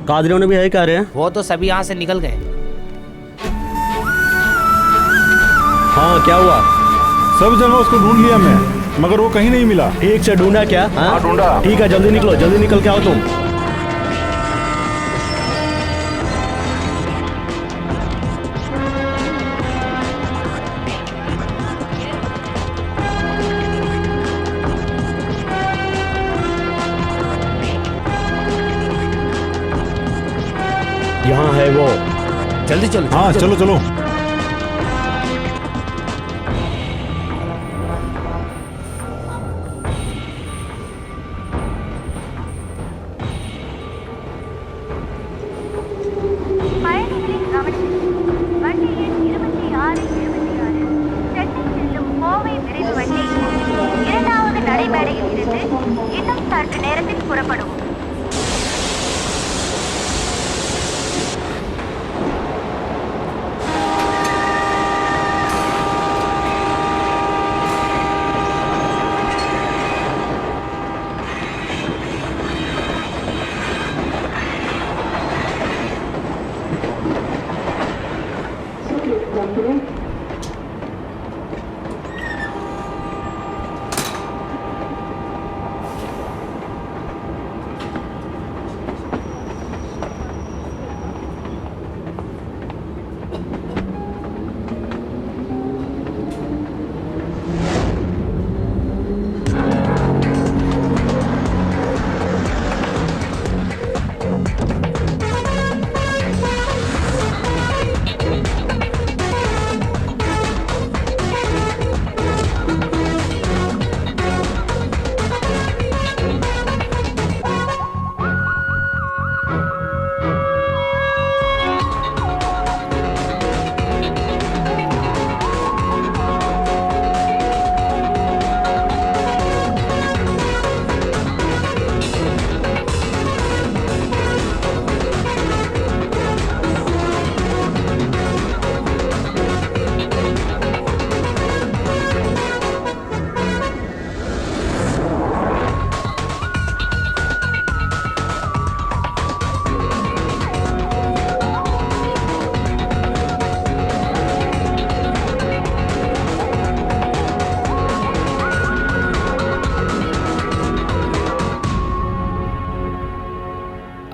कादरियों ने भी है कह रहे हैं। वो तो सभी यहाँ से निकल गए। हाँ क्या हुआ? सब जगह उसको ढूंढ लिया मैं, मगर वो कहीं नहीं मिला। ठीक से ढूंढा क्या? हाँ ढूंढा। ठीक है, जल्दी निकलो, जल्दी निकल के आओ तुम। यहाँ है वो। जल्दी चलो। हाँ चलो चलो।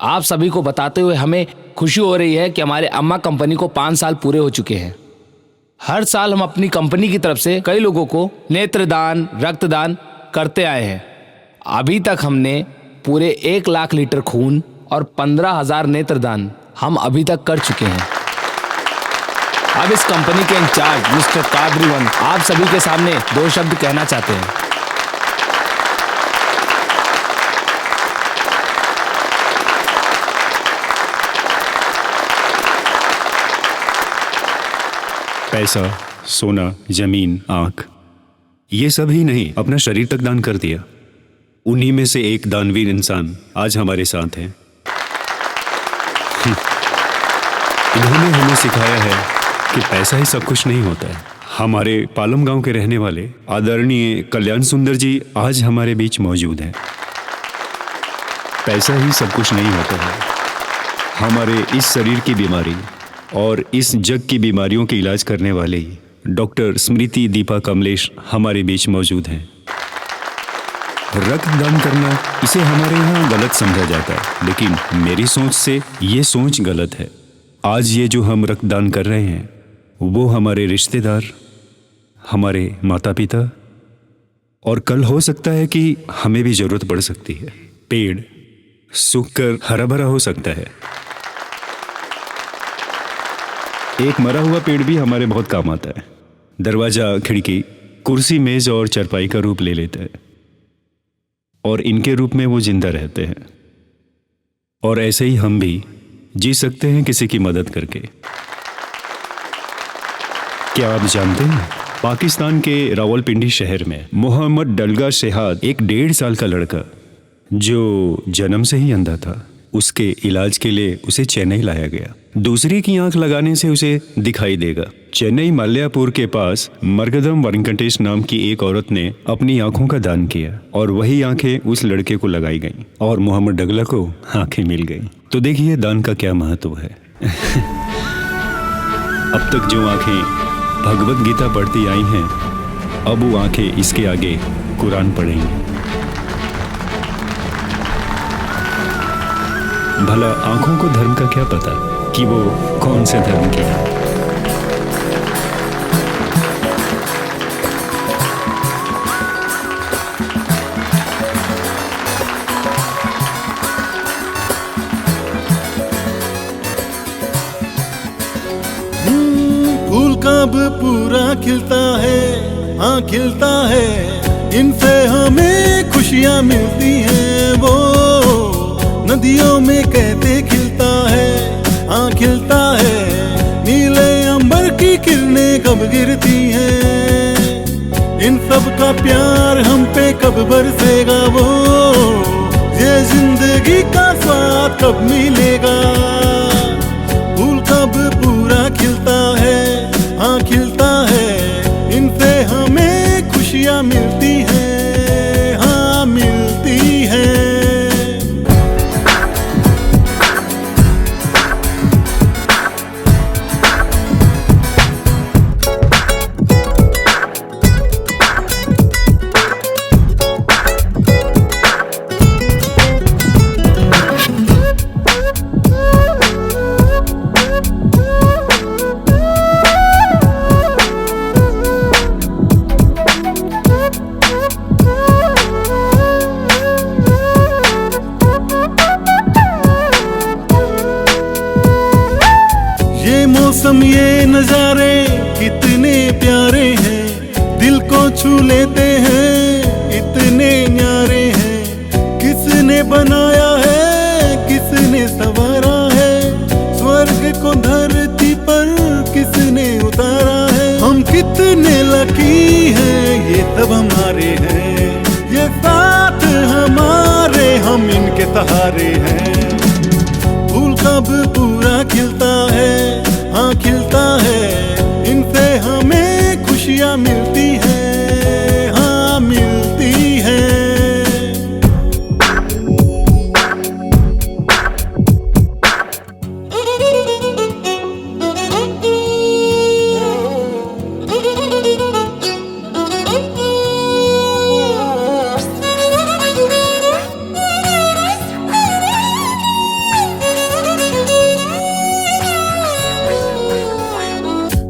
आप सभी को बताते हुए हमें खुशी हो रही है कि हमारे अम्मा कंपनी को 5 साल पूरे हो चुके हैं। हर साल हम अपनी कंपनी की तरफ से कई लोगों को नेत्रदान, रक्तदान करते आए हैं। अभी तक हमने पूरे 1 लाख लीटर खून और 15,000 नेत्रदान हम अभी तक कर चुके हैं। अब इस कंपनी के इंचार्ज मिस्टर कादरीवन आप सभी के सामने 2 शब्द कहना चाहते हैं। पैसा, सोना, जमीन, आंख, ये सब ही नहीं, अपना शरीर तक दान कर दिया। उन्हीं में से एक दानवीर इंसान आज हमारे साथ हैं। इन्होंने हमें सिखाया है कि पैसा ही सब कुछ नहीं होता है। हमारे पालम गांव के रहने वाले आदरणीय कल्याण सुंदर जी आज हमारे बीच मौजूद हैं। पैसा ही सब कुछ नहीं होता है। हमारे इस शरीर की बीमारी और इस जग की बीमारियों के इलाज करने वाले डॉक्टर स्मृति दीपा कमलेश हमारे बीच मौजूद हैं। रक्तदान करना इसे हमारे यहाँ गलत समझा जाता है, लेकिन मेरी सोच से ये सोच गलत है। आज ये जो हम रक्तदान कर रहे हैं वो हमारे रिश्तेदार, हमारे माता पिता, और कल हो सकता है कि हमें भी जरूरत पड़ सकती है। पेड़ सूख कर हरा भरा हो सकता है। एक मरा हुआ पेड़ भी हमारे बहुत काम आता है। दरवाजा, खिड़की, कुर्सी, मेज और चारपाई का रूप ले लेता है और इनके रूप में वो जिंदा रहते हैं। और ऐसे ही हम भी जी सकते हैं किसी की मदद करके। क्या आप जानते हैं, पाकिस्तान के रावलपिंडी शहर में मोहम्मद डलगा शेहाद, एक 1.5 साल का लड़का जो जन्म से ही अंधा था, उसके इलाज के लिए उसे चेन्नई लाया गया। दूसरे की आंख लगाने से उसे दिखाई देगा। चेन्नई माल्यापुर के पास मरगदम वेंकटेश नाम की एक औरत ने अपनी आंखों का दान किया और वही आंखें उस लड़के को लगाई गईं और मोहम्मद डगला को आंखें मिल गईं। तो देखिए दान का क्या महत्व है। अब तक जो आंखें भगवत गीता पढ़ती आई हैं, अब वो आंखें इसके आगे कुरान पढ़ेंगी। भला आंखों को धर्म का क्या पता कि वो कौन से धर्म की है। फूल कब पूरा खिलता है, हाँ खिलता है, इनसे हमें खुशियाँ मिलती हैं। वो नदियों में कैसे खिलता है, हाँ खिलता है, नीले अंबर की किरणें कब गिरती हैं। इन सब का प्यार हम पे कब बरसेगा, वो ये जिंदगी का स्वाद कब मिलेगा। फूल कब पूरा खिलता है, हाँ खिलता है, इनसे हमें खुशियाँ मिलती हैं, हाँ मिलती हैं। मौसम ये नजारे कितने प्यारे हैं, दिल को छू लेते हैं, इतने न्यारे हैं। किसने बनाया है, किसने संवारा है, स्वर्ग को धरती पर किसने उतारा है। हम कितने लकी हैं, ये सब हमारे हैं, ये साथ हमारे, हम इनके सहारे हैं। फूल कब पूरा खिलता है, हाँ खिलता है, इनसे हमें खुशियाँ मिलती हैं, हाँ मिलती हैं।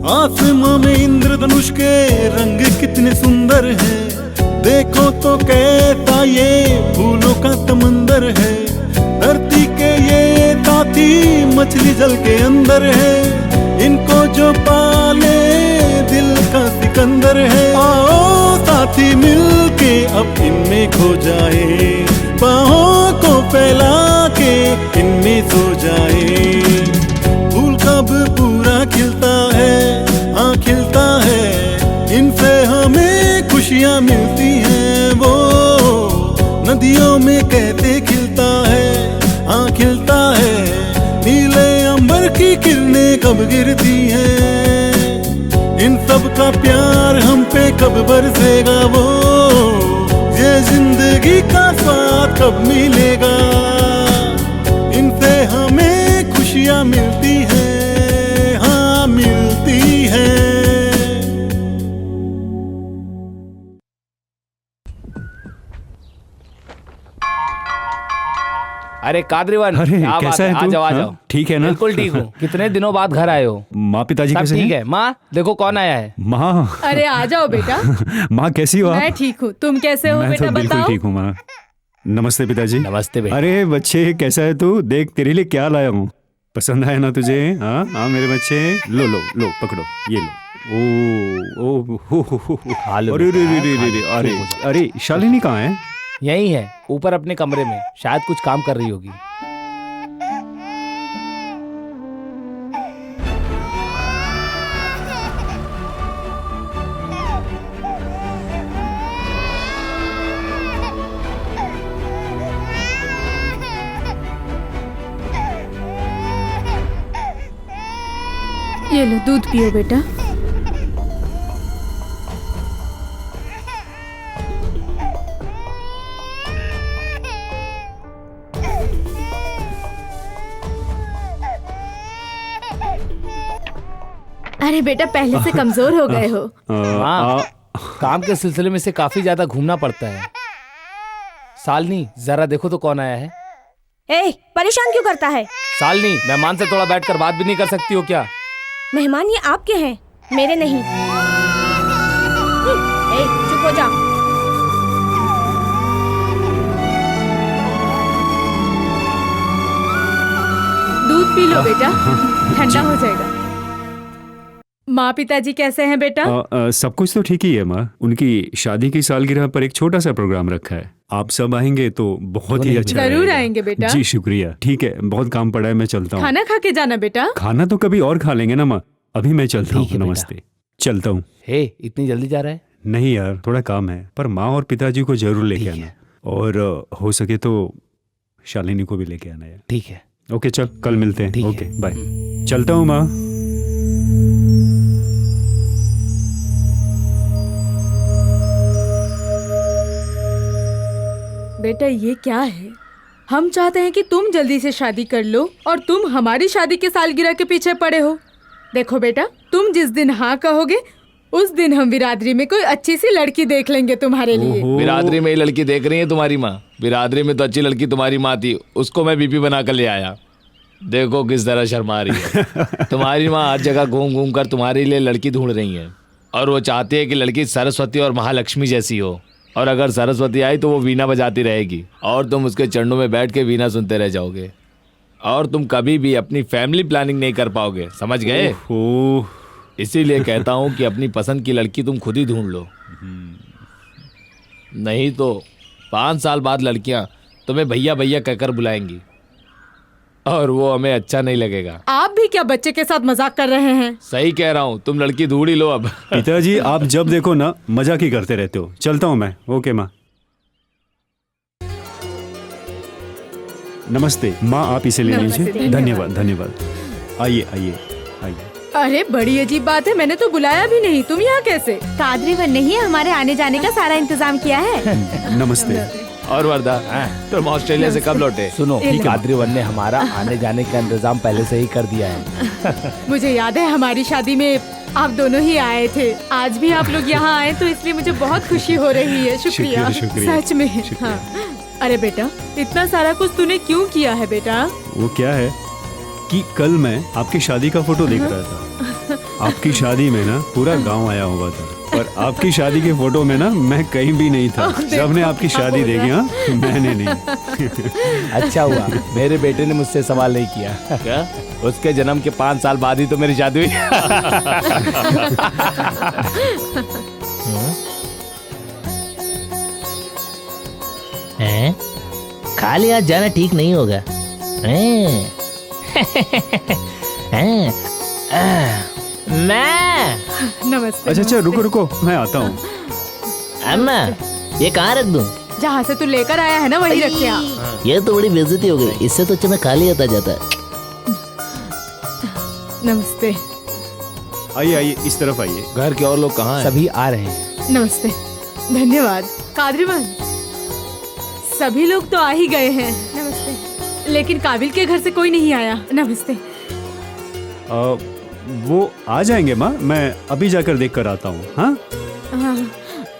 आसमां में इंद्रधनुष के रंग कितने सुंदर हैं, देखो तो कैसा ये फूलों का समंदर है। धरती के ये साथी मछली जल के अंदर है, इनको जो पाले दिल का सिकंदर है। आओ साथी मिलके अब इनमें खो जाए, बाहों को फैला के इनमें सो जाए। फूल कब पूरा खिलता है, हाँ खिलता है, इनसे हमें खुशियाँ मिलती हैं। वो नदियों में कैसे खिलता है, हाँ खिलता है, नीले अंबर की किरणें कब गिरती हैं। इन सब का प्यार हम पे कब बरसेगा, वो ये जिंदगी का स्वाद कब मिलेगा। इनसे हमें खुशियाँ मिलती हैं, हाँ मिलती हैं। अरे कादरीवन, अरे क्या बात कैसा है आ तू? जाओ आ हाँ, जाओ। ठीक है ना? बिल्कुल ठीक हूँ। कितने दिनों बाद घर आए हो? माँ पिताजी सब कैसे ठीक हैं? है। माँ देखो कौन आया है। माँ अरे आ जाओ बेटा। माँ कैसी हो मैं आप? ठीक हूँ, तुम कैसे हो मैं बेटा तो बिल्कुल बताओ। ठीक हूँ माँ। नमस्ते पिताजी। नमस्ते बेटा। अरे बच्चे कैसा है तू? देख तेरे लिए क्या लाया हूँ, पसंद आया ना तुझे? हाँ हाँ मेरे बच्चे, लो लो लो पकड़ो, ये लो। ओ हो। खा लो अरे बेटा, अरे अरे अरे अरे अरे शालिनी कहाँ है? यही है ऊपर अपने कमरे में, शायद कुछ काम कर रही होगी। ये लो दूध पियो बेटा। अरे बेटा पहले से कमजोर हो गए हो। हाँ, काम के सिलसिले में से काफी ज्यादा घूमना पड़ता है। सालनी जरा देखो तो कौन आया है। ए, परेशान क्यों करता है? सालनी, मेहमान से थोड़ा बैठकर बात भी नहीं कर सकती हो क्या? मेहमान ये आपके हैं, मेरे नहीं। ए, चुप हो जा। दूध पी लो बेटा, ठंडा हो जाएगा। माँ पिताजी कैसे हैं बेटा? सब कुछ तो ठीक ही है माँ। उनकी शादी की सालगिरह पर एक छोटा सा प्रोग्राम रखा है। आप सब आएंगे तो बहुत ही अच्छा जरूर रहेगा। आएंगे बेटा। जी शुक्रिया। ठीक है, बहुत काम पड़ा है, मैं चलता हूँ। खाना खा के जाना बेटा। खाना तो कभी और खा लेंगे ना माँ, अभी मैं चलता हूँ। ठीक है नमस्ते, चलता हूँ। हे, इतनी जल्दी जा रहा है? नहीं यार, थोड़ा काम है, पर माँ और पिताजी को जरूर लेके ठीक आना। है। और हो सके तो शालिनी को भी लेके आना यार। ठीक है। ओके चल, कल मिलते हैं। ठीक ओके बाय, चलता हूँ माँ। बेटा ये क्या है? हम चाहते हैं कि तुम जल्दी से शादी कर लो और तुम हमारी शादी के सालगिरह के पीछे पड़े हो। देखो बेटा, तुम जिस दिन हाँ कहोगे उस दिन हम बिरादरी में कोई अच्छी सी लड़की देख लेंगे तुम्हारे लिए। बिरादरी में ही लड़की देख रही है तुम्हारी माँ? बिरादरी में तो अच्छी लड़की तुम्हारी माँ थी, उसको मैं बीपी बना कर ले आया। देखो किस तरह शर्मा रही है। तुम्हारी माँ हर जगह घूम घूम कर तुम्हारे लिए लड़की ढूंढ रही है और वो चाहती है कि लड़की सरस्वती और महालक्ष्मी जैसी हो। और अगर सरस्वती आई तो वो वीणा बजाती रहेगी और तुम उसके चरणों में बैठ के वीणा सुनते रह जाओगे और तुम कभी भी अपनी फैमिली प्लानिंग नहीं कर पाओगे, समझ गए? इसीलिए कहता हूँ कि अपनी पसंद की लड़की तुम खुद ही ढूंढ लो, नहीं तो 5 साल बाद लड़कियां तुम्हें भैया भैया कहकर बुलाएंगी और वो हमें अच्छा नहीं लगेगा। आप भी क्या बच्चे के साथ मजाक कर रहे हैं? सही कह रहा हूँ, तुम लड़की ढूंढ ही लो अब। पिताजी आप जब देखो ना मजाक ही करते रहते हो। चलता हूँ मैं। ओके माँ। नमस्ते माँ, आप इसे ले लीजिए। नमस्ते, धन्यवाद धन्यवाद। आइए आइए आइए। अरे बड़ी अजीब बात है, मैंने तो बुलाया भी नहीं, तुम यहाँ कैसे? कादरी ने ही हमारे आने जाने का सारा इंतजाम किया है। नमस्ते। और वर्दा, तुम ऑस्ट्रेलिया से कब लौटे? सुनो, कादरीवन ने हमारा आने जाने का इंतजाम पहले से ही कर दिया है। मुझे याद है हमारी शादी में आप दोनों ही आए थे। आज भी आप लोग यहाँ आए तो इसलिए मुझे बहुत खुशी हो रही है। शुक्रिया, शुक्रिया। सच में। हाँ। अरे बेटा, इतना सारा कुछ तूने क्यों किया है बेटा? वो क्या है कि कल मैं आपकी शादी का फोटो देख रहा था। आपकी शादी में ना पूरा गांव आया हुआ था और आपकी शादी के फोटो में ना मैं कहीं भी नहीं था। सबने आपकी शादी देखी, हाँ, मैंने नहीं। अच्छा हुआ मेरे बेटे ने मुझसे सवाल नहीं किया। क्या? उसके जन्म के 5 साल बाद ही तो मेरी शादी हुई। खाली हाथ जाना ठीक नहीं होगा। मैं नमस्ते। अच्छा रुको रुको, मैं आता हूँ। अम्मा, ये कहाँ रख दूं? जहाँ से तू लेकर आया है ना वही रखे आ। ये तो बड़ी बेइज्जती हो गई। इससे तो अच्छा मैं खाली आता जाता। नमस्ते। आइए आइए, इस तरफ आइए। घर के और लोग कहाँ हैं? सभी आ रहे हैं। नमस्ते, धन्यवाद। कादरीवन, सभी लोग तो आ ही गए हैं। नमस्ते। लेकिन काबिल के घर से कोई नहीं आया। नमस्ते। वो आ जाएंगे माँ, मैं अभी जाकर देख कर आता हूँ। हाँ हाँ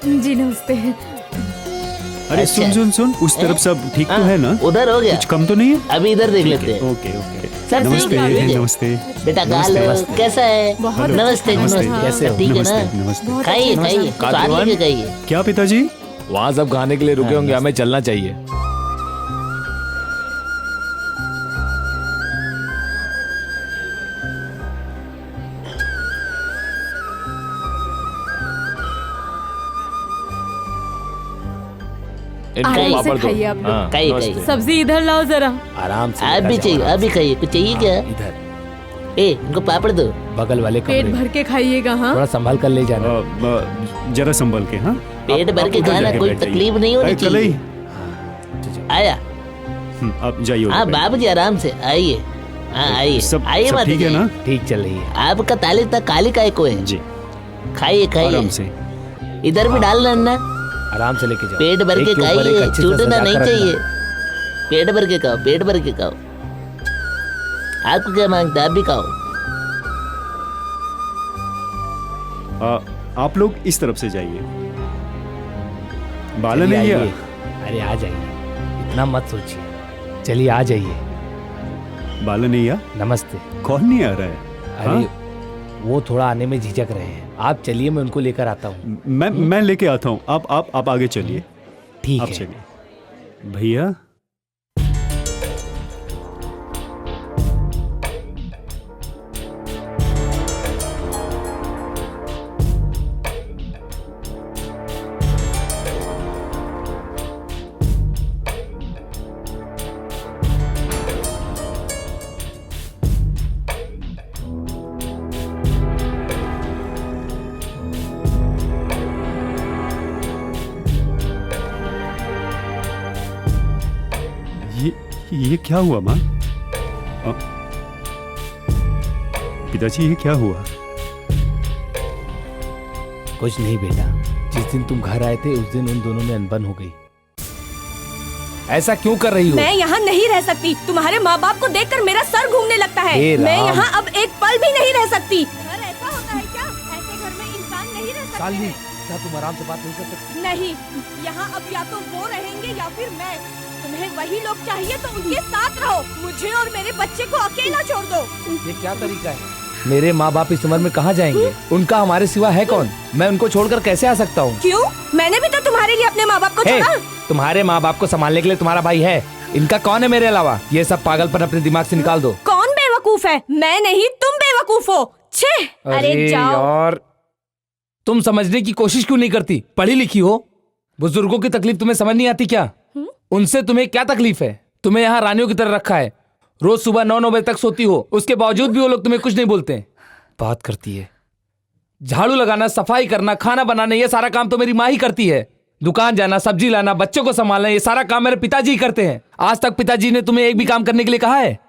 जी, नमस्ते। अरे अच्छा। सुन सुन सुन, उस तरफ सब ठीक तो है ना? उधर हो गया, कुछ कम तो नहीं है? अभी इधर देख लेते हैं। Okay okay. सब ठीक नमस्ते है। नमस्ते। बेटा काल कैसा है? बहुत नमस्ते नमस्ते। नमस्ते। कैसे हो? ठीक है नमस्ते ना? नमस्ते। खाइए खाइए, स्वाद लेके खाइए। क्या पिताजी? वहाँ सब खाने के लिए रुके होंगे, हमें चलना चाहिए। इनको आराम से पापड़ दो। खाइए आप लोग। हाँ, खाइए, नमस्ते। खाइए। सब्जी इधर लाओ जरा। आराम से। आप भी चाहिए? आप भी खाइए। कुछ चाहिए क्या? इधर ए, इनको पापड़ दो। बगल वाले पेट कमरे में। भर के खाइएगा। हाँ, थोड़ा संभाल कर ले जाना। जरा संभल के। हाँ पेट भर के उधर खाना, जाके कोई बैठ जाइए। तकलीफ नहीं होनी अरे, कलई। चाहिए। आया? आप जाइए उधर हाँ बैठ। बाबूजी, आराम से आइए हाँ आइए सब आइए सब माता ठीक है जी। ना? ठीक चल रही है। आपका ताली इतना काली काय को है? जी, खाइए आराम खाइए, से। इधर भी डाल लेना, आराम से लेके जाओ। पेट भर एक के ऊपर एक खाइए, अच्छे से छूटना सजा नहीं कर रखना। चाहिए। पेट भर के खाओ, पेट भर के खाओ। आपको क्या मांगता है, आप भी खाओ। आप लोग इस तरफ से जाइए। बाला चलिए नहीं आइए। है? अरे आ जाइए, इतना मत सोचिए। चलिए आ जाइए। बाला नहीं है? नमस्ते। कौन नहीं आ रहा है? अरे हाँ? वो थोड़ा आने में झिझक रहे हैं। आप चलिए, मैं उनको लेकर आता हूँ। मैं लेके आता हूँ। आप आगे चलिए। ठीक आप है। चलिए भैया। ये क्या हुआ माँ? पिताजी ये क्या हुआ? कुछ नहीं बेटा, जिस दिन तुम घर आए थे उस दिन उन दोनों में अनबन हो गई। ऐसा क्यों कर रही हो? मैं यहाँ नहीं रह सकती। तुम्हारे माँ बाप को देखकर मेरा सर घूमने लगता है। हे मैं राम। यहाँ अब एक पल भी नहीं रह सकती। घर ऐसा होता है क्या? ऐसे घर में इंसान नहीं रह सकते। शालिनी, क्या तुम आराम से बात नहीं कर सकती? नहीं, यहाँ अब या तो वो रहेंगे या फिर मैं। तुम्हें वही लोग चाहिए तो उनके साथ रहो। मुझे और मेरे बच्चे को अकेला छोड़ दो। ये क्या तरीका है? मेरे माँ बाप इस उम्र में कहाँ जाएंगे? उनका हमारे सिवा है कौन? मैं उनको छोड़कर कैसे आ सकता हूँ? क्यों? मैंने भी तो तुम्हारे लिए अपने माँ बाप को हे, छोड़ा। तुम्हारे माँ बाप को संभालने के लिए तुम्हारा भाई है। इनका कौन है मेरे अलावा? ये सब पागलपन अपने दिमाग से निकाल दो। कौन बेवकूफ है? मैं नहीं, तुम बेवकूफ हो। छे! अरे जाओ। यार, तुम समझने की कोशिश क्यों नहीं करती? पढ़ी लिखी हो, बुजुर्गों की तकलीफ तुम्हें समझ नहीं आती क्या? उनसे तुम्हें क्या तकलीफ है? तुम्हें यहाँ रानियों की तरह रखा है। रोज सुबह 9 बजे तक सोती हो, उसके बावजूद भी वो लोग तुम्हें कुछ नहीं बोलते। बात करती है। झाड़ू लगाना, सफाई करना, खाना बनाना, ये सारा काम तो मेरी माँ ही करती है। दुकान जाना, सब्जी लाना, बच्चों को संभालना, ये सारा काम मेरे पिताजी ही करते हैं। आज तक पिताजी ने तुम्हें एक भी काम करने के लिए कहा है?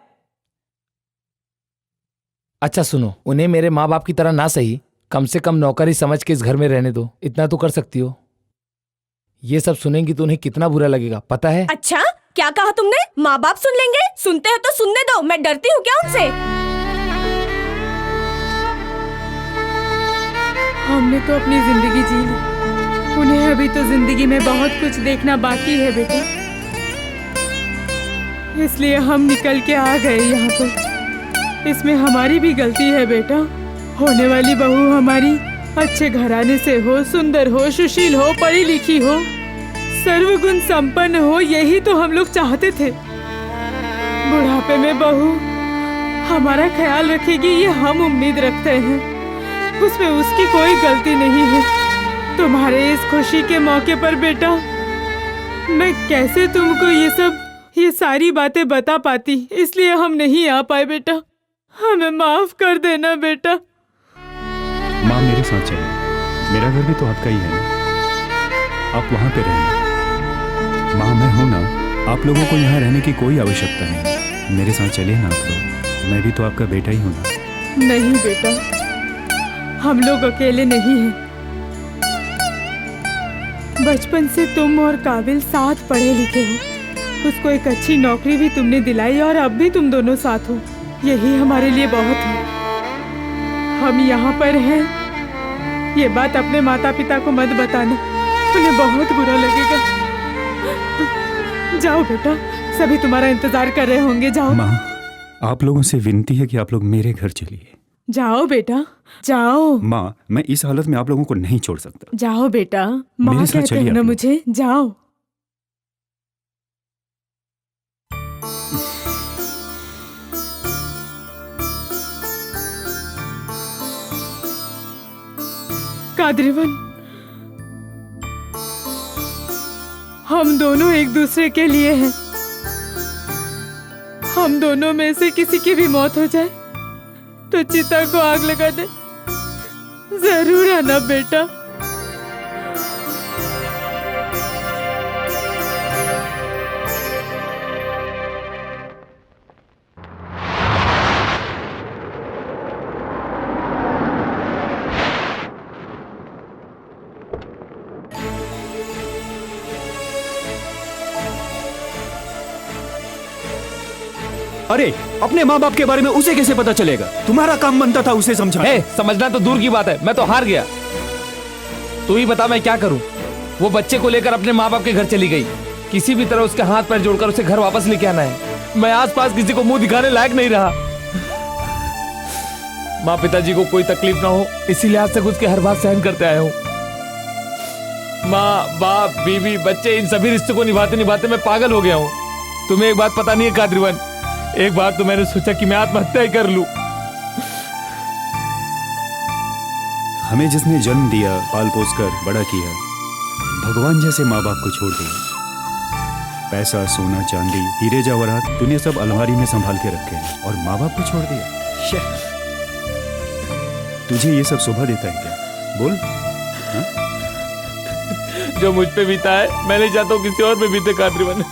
अच्छा सुनो, उन्हें मेरे माँ बाप की तरह ना सही, कम से कम नौकरी समझ के इस घर में रहने दो। इतना तो कर सकती हो। ये सब सुनेंगी तो उन्हें कितना बुरा लगेगा पता है? अच्छा, क्या कहा तुमने? माँ बाप सुन लेंगे? सुनते हो तो सुनने दो। मैं डरती हूँ क्या उनसे? हमने तो अपनी जिंदगी जी ली, उन्हें अभी तो जिंदगी में बहुत कुछ देखना बाकी है बेटा। इसलिए हम निकल के आ गए यहाँ पर। इसमें हमारी भी गलती है बेटा। होने वाली बहू हमारी अच्छे घराने से हो, सुंदर हो, सुशील हो, पढ़ी लिखी हो, सर्वगुण संपन्न हो, यही तो हम लोग चाहते थे। बुढ़ापे में बहू हमारा ख्याल रखेगी, ये हम उम्मीद रखते हैं। उसमें उसकी कोई गलती नहीं है। तुम्हारे इस खुशी के मौके पर बेटा, मैं कैसे तुमको ये सारी बातें बता पाती, इसलिए हम नहीं आ पाए बेटा। हमें माफ कर देना बेटा। माँ मेरे साथ चले, मेरा घर भी तो आपका ही है ना। आप वहाँ पे रहना। माँ मैं हूँ ना, आप लोगों को यहाँ रहने की कोई आवश्यकता नहीं। मेरे साथ चलिए ना आप लोग। मैं भी तो आपका बेटा ही हूँ ना। नहीं बेटा, हम लोग अकेले नहीं हैं। बचपन से तुम और काबिल साथ पढ़े लिखे हो। उसको एक अच्छी नौकरी भी तुमने दिलाई और अब भी तुम दोनों साथ हो। यही हमारे लिए बहुत है। हम यहाँ पर हैं, ये बात अपने माता पिता को मत बताना, उन्हें बहुत बुरा लगेगा। जाओ बेटा, सभी तुम्हारा इंतजार कर रहे होंगे। जाओ माँ, आप लोगों से विनती है कि आप लोग मेरे घर चलिए। जाओ बेटा, जाओ। माँ, मैं इस हालत में आप लोगों को नहीं छोड़ सकता। जाओ बेटा, माँ मेरे साथ कहते चलिए हैं आप ना लोग। मुझे। जाओ। कादरीवन, हम दोनों एक दूसरे के लिए हैं। हम दोनों में से किसी की भी मौत हो जाए तो चिता को आग लगा दे। जरूर आना बेटा। अरे अपने माँ बाप के बारे में उसे कैसे पता चलेगा? तुम्हारा काम बनता था उसे समझाना। है समझना तो दूर की बात है, मैं तो हार गया। तू ही बता मैं क्या करूं? वो बच्चे को लेकर अपने माँ बाप के घर चली गई। किसी भी तरह उसके हाथ पैर जोड़कर उसे घर वापस लेके आना है। मैं आसपास किसी को मुंह दिखाने लायक नहीं रहा। माँ पिताजी को कोई तकलीफ ना हो इसीलिए आज तक उसके हर बात सहन करते आया हूँ। माँ बाप बीवी बच्चे इन सभी रिश्तों को निभाते निभाते मैं पागल हो गया हूँ। तुम्हें एक बात पता नहीं है कादरीवन, एक बार तो मैंने सोचा कि मैं आत्महत्या ही कर लूं। हमें जिसने जन्म दिया, पाल पोस कर बड़ा किया, भगवान जैसे माँ बाप को छोड़ दिया। पैसा सोना चांदी हीरे जवाहरात तूने सब अलमारी में संभाल के रखे हैं और माँ बाप को छोड़ दिया। तुझे ये सब शोभा देता है क्या? बोल। जो मुझ पे बीता है मैं नहीं चाहता हूँ किसी और पे बीते कादरीवन।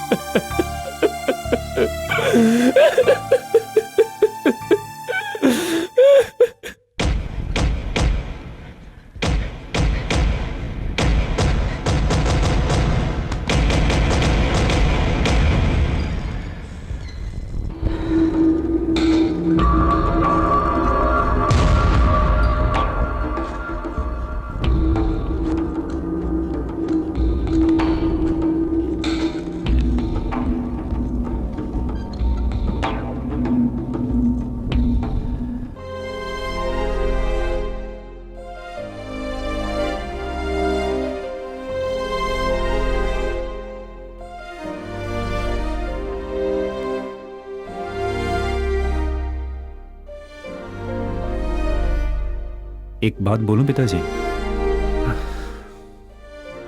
एक बात बोलूं पिताजी,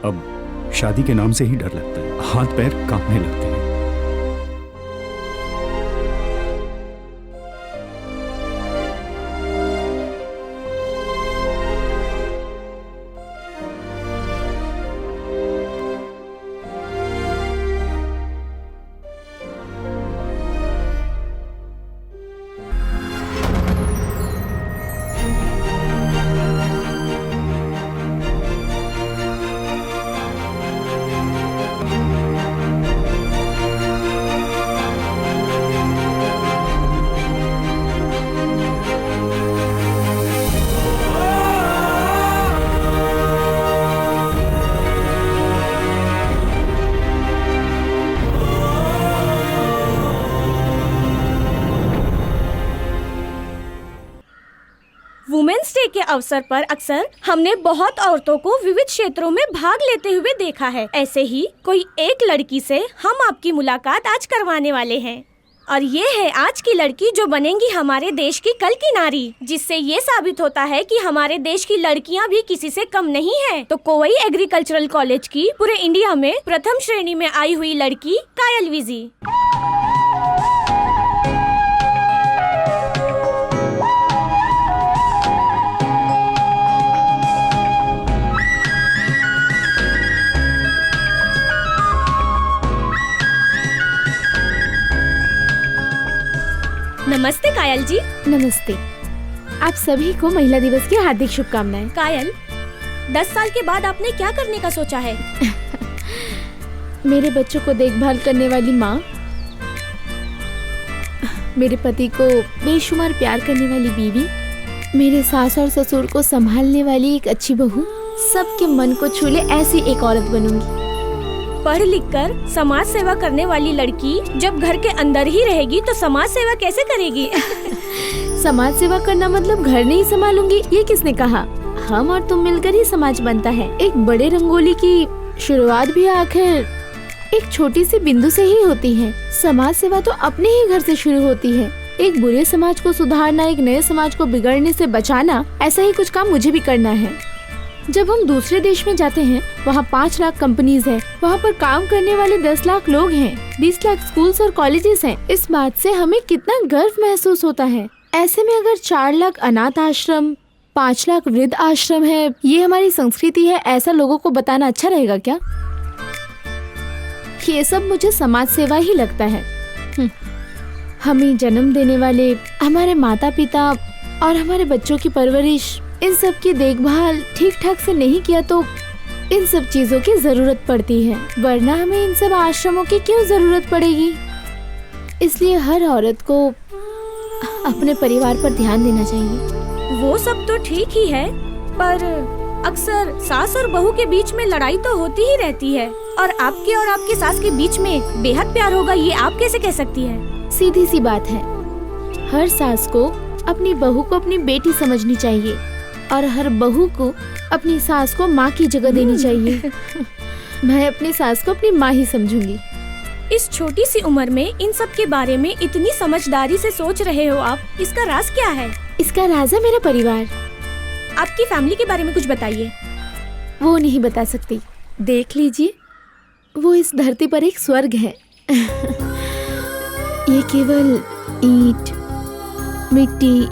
अब शादी के नाम से ही डर लगता है, हाथ पैर कांपने लगते हैं। वुमेन्स डे के अवसर पर अक्सर हमने बहुत औरतों को विविध क्षेत्रों में भाग लेते हुए देखा है। ऐसे ही कोई एक लड़की से हम आपकी मुलाकात आज करवाने वाले हैं और ये है आज की लड़की जो बनेंगी हमारे देश की कल की नारी, जिससे ये साबित होता है कि हमारे देश की लड़कियां भी किसी से कम नहीं हैं। तो कोवई एग्रीकल्चरल कॉलेज की पूरे इंडिया में प्रथम श्रेणी में आई हुई लड़की कायल विजी। नमस्ते कायल जी। नमस्ते। आप सभी को महिला दिवस की हार्दिक शुभकामनाएं। कायल, 10 साल के बाद आपने क्या करने का सोचा है? मेरे बच्चों को देखभाल करने वाली माँ, मेरे पति को बेशुमार प्यार करने वाली बीवी, मेरे सास और ससुर को संभालने वाली एक अच्छी बहू, सबके मन को छू ले ऐसी एक औरत बनूंगी। पढ़ लिख कर समाज सेवा करने वाली लड़की जब घर के अंदर ही रहेगी तो समाज सेवा कैसे करेगी? समाज सेवा करना मतलब घर नहीं संभालूंगी, ये किसने कहा? हम और तुम मिलकर ही समाज बनता है। एक बड़े रंगोली की शुरुआत भी आखिर एक छोटी सी बिंदु से ही होती है। समाज सेवा तो अपने ही घर से शुरू होती है। एक बुरे समाज को सुधारना, एक नए समाज को बिगड़ने से बचाना, ऐसा ही कुछ काम मुझे भी करना है। जब हम दूसरे देश में जाते हैं, वहाँ 5 लाख कंपनीज हैं, वहाँ पर काम करने वाले 10 लाख लोग हैं, 20 लाख स्कूल्स और कॉलेजेस हैं। इस बात से हमें कितना गर्व महसूस होता है। ऐसे में अगर 4 लाख अनाथ आश्रम, 5 लाख वृद्ध आश्रम है, ये हमारी संस्कृति है, ऐसा लोगों को बताना अच्छा रहेगा क्या? ये सब मुझे समाज सेवा ही लगता है। हमें जन्म देने वाले हमारे माता पिता और हमारे बच्चों की परवरिश, इन सब की देखभाल ठीक ठाक से नहीं किया तो इन सब चीजों की जरूरत पड़ती है, वरना हमें इन सब आश्रमों की क्यों जरूरत पड़ेगी? इसलिए हर औरत को अपने परिवार पर ध्यान देना चाहिए। वो सब तो ठीक ही है, पर अक्सर सास और बहू के बीच में लड़ाई तो होती ही रहती है। और आपके और आपके सास के बीच में बेहद प्यार होगा, ये आप कैसे कह सकती है? सीधी सी बात है, हर सास को अपनी बहू को अपनी बेटी समझनी चाहिए और हर बहू को अपनी सास को माँ की जगह देनी चाहिए। मैं अपनी सास को अपनी माँ ही समझूंगी। इस छोटी सी उम्र में इन सब के बारे में इतनी समझदारी से सोच रहे हो आप, इसका राज क्या है? इसका राज है मेरा परिवार। आपकी फैमिली के बारे में कुछ बताइए। वो नहीं बता सकती, देख लीजिए, वो इस धरती पर एक स्वर्ग है। ये केवल ईंट, मिट्टी,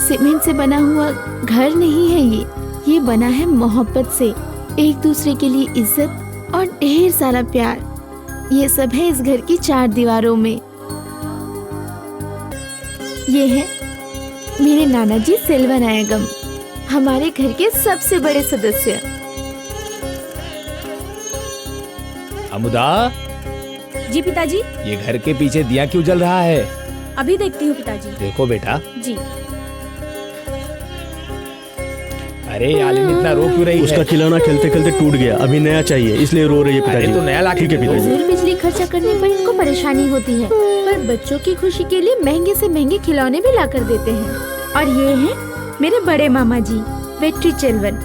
सीमेंट से बना हुआ घर नहीं है। ये बना है मोहब्बत से, एक दूसरे के लिए इज्जत और ढेर सारा प्यार। ये सब है इस घर की 4 दीवारों में। ये है मेरे नाना जी सेल्वनायगम, हमारे घर के सबसे बड़े सदस्य। अमुदा, जी पिताजी। ये घर के पीछे दिया क्यों जल रहा है? अभी देखती हूँ पिताजी। देखो बेटा। जी। अरे आलिम इतना रो क्यों रही है? उसका खिलौना खेलते खेलते टूट गया, अभी नया चाहिए, इसलिए रो रही है पिताजी। अरे तो नया ला के ठीक है पिताजी। फिर बिजली खर्चा करने पर इनको परेशानी होती है, पर बच्चों की खुशी के लिए महंगे से महंगे खिलौने भी ला कर देते हैं। और ये हैं मेरे बड़े मामा जी, वेट्री चेल्वन।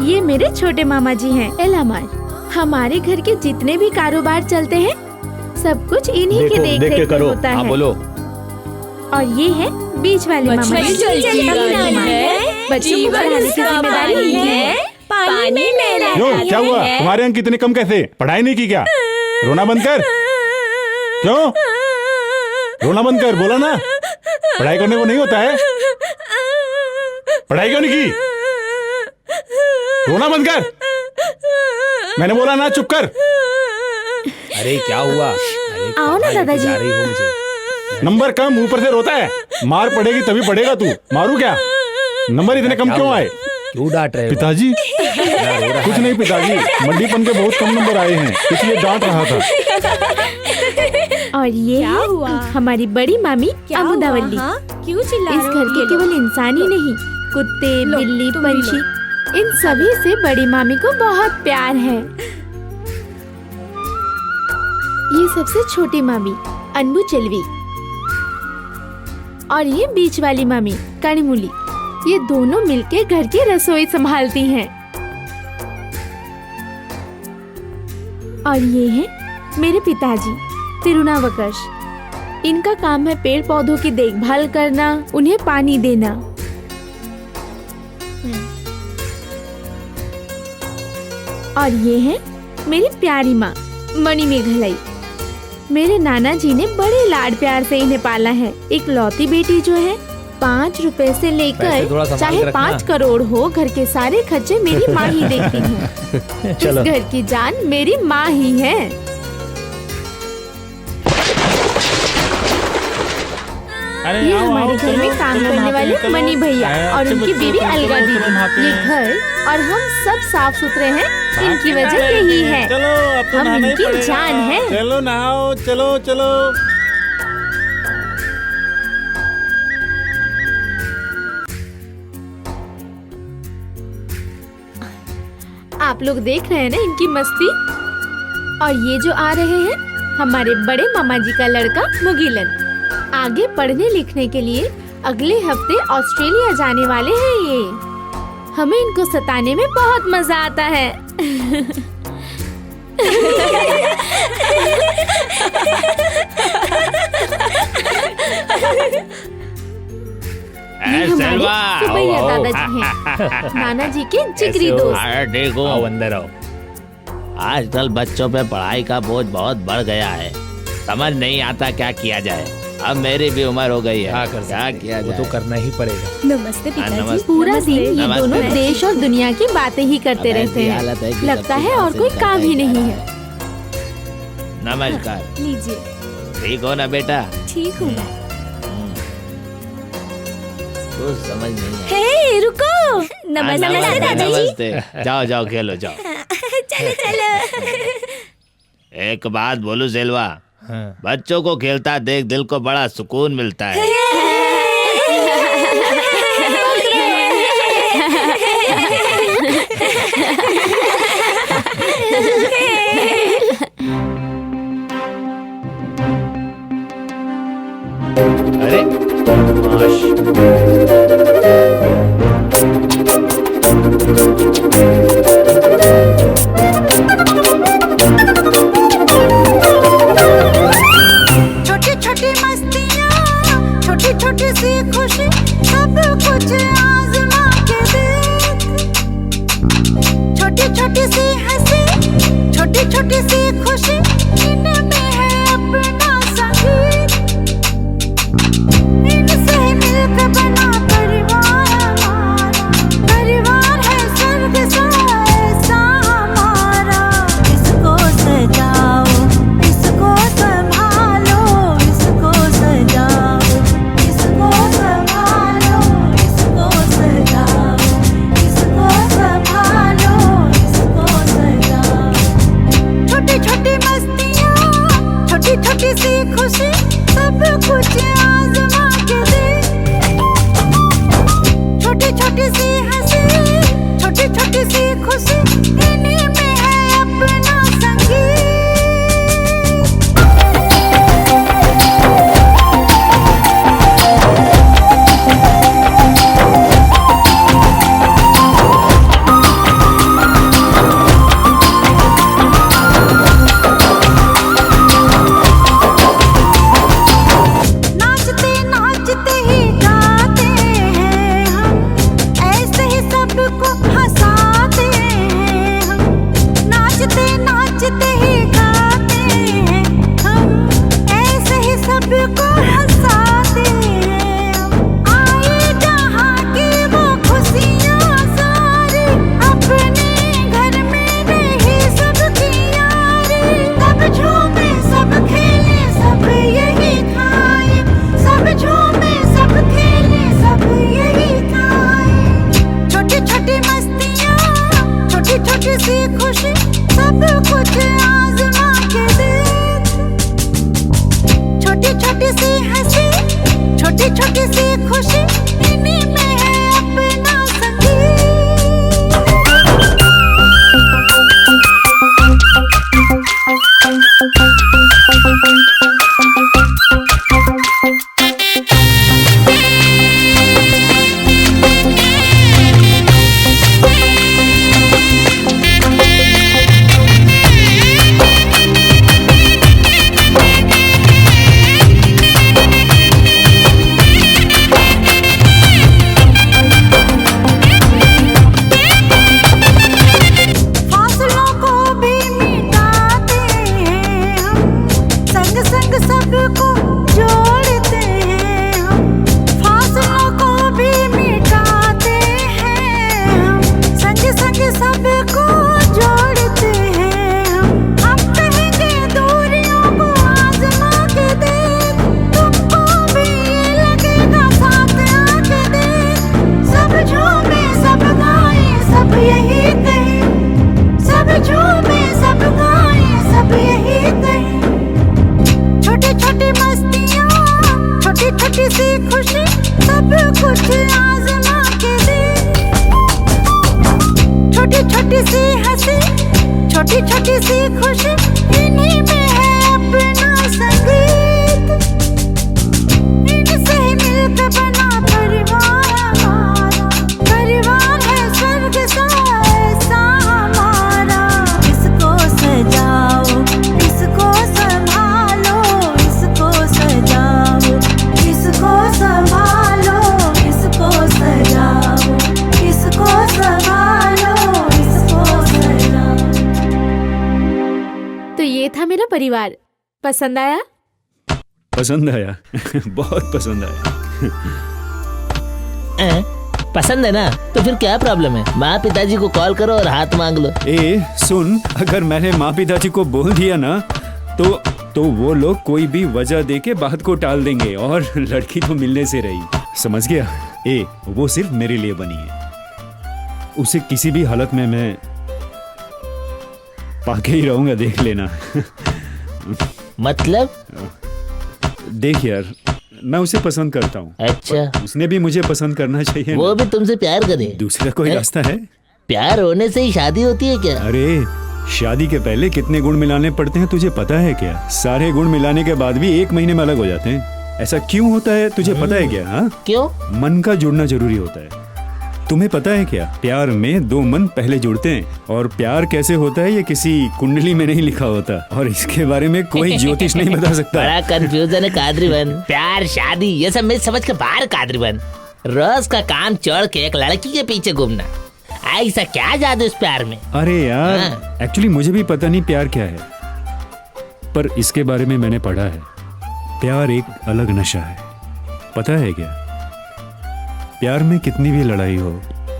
ये मेरे छोटे मामा जी हैं, एलामार। हमारे घर के जितने भी कारोबार चलते हैं, सब कुछ इन्हीं के देख रेख में होता है। बोलो। और ये है बीच वाले मामा जी, बच्चों को पढ़ाने की जिम्मेदारी है। पानी में मेरा क्यों, क्या हुआ? तुम्हारे अंक इतने कम कैसे? पढ़ाई नहीं की क्या? रोना बंद कर। क्यों रोना बंद कर, बोला ना पढ़ाई करने को नहीं होता है। पढ़ाई क्यों नहीं की? रोना बंद कर, मैंने बोला ना, चुप कर। अरे क्या हुआ? आओ ना दादाजी। जा रही हो मुझे। नंबर कम, ऊपर से रोता है। मार पड़ेगी तभी पढ़ेगा तू। मारू क्या? नंबर इतने कम क्यों आए? क्यों डांट रहे हो? पिताजी कुछ नहीं पिताजी, मंडीपन के बहुत कम नंबर आए हैं, इसलिए डांट रहा था। और ये क्या है हुआ? हमारी बड़ी मामी अमुदावल्ली। हाँ? क्यों चिल्ला इस रहे हो? घर के केवल इंसान ही नहीं, कुत्ते, लो, बिल्ली, तुम भी लो। पंछी, इन सभी से बड़ी मामी को बहुत प्यार है। ये सबसे छोटी मामी अनबू चेल्वी और ये बीच वाली मामी कणिमुली, ये दोनों मिलके घर की रसोई संभालती हैं। और ये हैं मेरे पिताजी तिरुनावकर्ष। इनका काम है पेड़ पौधों की देखभाल करना, उन्हें पानी देना। और ये है मेरी प्यारी माँ मणि मेघलाई। मेरे नाना जी ने बड़े लाड प्यार से इन्हें पाला है। एक लौती बेटी जो है, 5 रुपए से पैसे थोड़ा लेकर संभाल चाहे के रखना। 5 करोड़ हो, घर के सारे खर्चे मेरी माँ ही देखती है। इस घर की जान मेरी माँ ही है। ये हमारे घर में काम करने वाले मनी भैया और उनकी बीवी अलगा दीदी। ये घर और हम सब साफ सुथरे हैं, इनकी वजह यही है। चलो अब तो हम नहाना ही इनकी पड़ेगा। जान है। चलो नहाओ, चलो चलो। आप लोग देख रहे हैं ना इनकी मस्ती। और ये जो आ रहे हैं हमारे बड़े मामा जी का लड़का मुगिलन, आगे पढ़ने लिखने के लिए अगले हफ्ते ऑस्ट्रेलिया जाने वाले हैं। ये हमें इनको सताने में बहुत मजा आता है। ये हमारे सुबैया दादाजी हैं, नाना जी के जिगरी दोस्त। अरे देखो, आओ अंदर आओ। आजकल बच्चों पे पढ़ाई का बोझ बहुत बढ़ गया है, समझ नहीं आता क्या किया जाए। अब मेरी भी उम्र हो गई है, क्या किया वो जाए? तो करना ही पड़ेगा। नमस्ते पिताजी। नमस्ते। पूरा दिन ये नमस्ते। दोनों देश और दुनिया की बातें ही करते अब ऐसी रहते हालत है हैं। कि लगता सबकी है और बातें कोई करना काम ही ही नहीं पड़ता है। नमस्कार, लीजिए। ठीक हो ना बेटा? ठीक हूँ मैं। कुछ समझ नहीं है। हे रुको। नमस्ते दादाजी। नमस्ते, जाओ जाओ खेलो जाओ। चलो चलो। एक बात बोलूं सेल्वा, बच्चों को खेलता देख दिल को बड़ा सुकून मिलता है। अरे छोटी छोटी मस्तियाँ, छोटी छोटी सी खुशी, सब कुछ आजमा के देख। छोटी छोटी सी हंसी, छोटी छोटी सी खुशी, इनमें है अपना संगीत। इनसे मिलकर बना परिवार हमारा, परिवार है स्वर्ग सा ऐसा हमारा। इसको सजाओ, इसको संभालो, इसको सजाओ, इसको संभालो, इसको सजाओ, इसको संभालो, इसको सजाओ। छोटी छोटी मस्तियाँ, छोटी छोटी सी खुशी, सब कुछ आजमा के देख। छोटी छोटी सी हंसी, छोटी छोटी सी खुशी, इन्हीं में है अपना संगीत। नाचते नाचते ही गाते हैं हम, ऐसे ही सबको हंसाते हैं हम। नाचते नाचते ही गाते हैं हम, ऐसे ही सबको हंसाते हैं हम। आए जहाँ की वो खुशियाँ सारी, अपने घर में रही सबकी यारी। सब झूमे सब खेले सब यही खाए, सब झूमे सब खेले सब यही खाए। छोटी छोटी मस्तियाँ, छोटी छोटी सी खुशी, सब कुछ आजमा के देख। छोटी छोटी सी हंसी, छोटी छोटी सी खुशी, इन्हीं में है अपना संगीत। फासलों को भी मिटाते हैं हम, संग संग सबको जोड़ते हैं हम। फासलों को भी मिटाते हैं हम, संग संग सबको जोड़ते हैं हम। हम कहेंगे दूरियों को आजमा के देख, तुमको भी ये लगेगा साथ आके देख। सब झूमे सब गाए सब यही कहें, सब झूमे सब गाए सब यही कहें। छोटी छोटी मस्तियाँ, छोटी छोटी सी खुशी, सब कुछ आजमा के देख। छोटी छोटी सी हंसी, छोटी छोटी सी खुशी, इन्हीं में है अपना संगीत। इनसे मिलकर बना परिवार हमारा, परिवार है स्वर्ग सा ऐसा हमारा। इसको सजाओ, इसको संभालो, इसको सजाओ, इसको संभालो, इसको सजाओ, इसको संभालो, इसको सजाओ। तो ये था मेरा परिवार। पसंद आया? पसंद आया बहुत पसंद आया। पसंद है ना, तो फिर क्या प्रॉब्लम है? माँ पिताजी को कॉल करो और हाथ मांग लो। ए सुन, अगर मैंने माँ पिताजी को बोल दिया ना तो वो लोग कोई भी वजह दे के बात को टाल देंगे और लड़की तो मिलने से रही। समझ गया? वो सिर्फ मेरे लिए बनी है, उसे किसी भी हालत में मैं पाके ही रहूंगा, देख लेना। मतलब? देख यार, मैं उसे पसंद करता हूँ। अच्छा, उसने भी मुझे पसंद करना चाहिए वो ना। भी तुमसे प्यार करे? दूसरा कोई रास्ता है? प्यार होने से ही शादी होती है क्या? अरे शादी के पहले कितने गुण मिलाने पड़ते हैं तुझे पता है क्या? सारे गुण मिलाने के बाद भी 1 महीने में अलग हो जाते हैं। ऐसा क्यों होता है तुझे पता है क्या? हाँ, क्यों? मन का जुड़ना जरूरी होता है। तुम्हें पता है क्या, प्यार में 2 मन पहले जुड़ते हैं, और प्यार कैसे होता है ये किसी कुंडली में नहीं लिखा होता, और इसके बारे में कोई ज्योतिष नहीं बता सकता। बड़ा कंफ्यूजन है कादरीवन। प्यार शादी ये सब मैं समझ के बाहर कादरीवन। रोज का काम छोड़ के एक लड़की के पीछे घूमना, ऐसा क्या जादू इस प्यार में? अरे यार, हाँ। एक्चुअली मुझे भी पता नहीं प्यार क्या है, पर इसके बारे में मैंने पढ़ा है। प्यार एक अलग नशा है, पता है क्या? प्यार में कितनी भी लड़ाई हो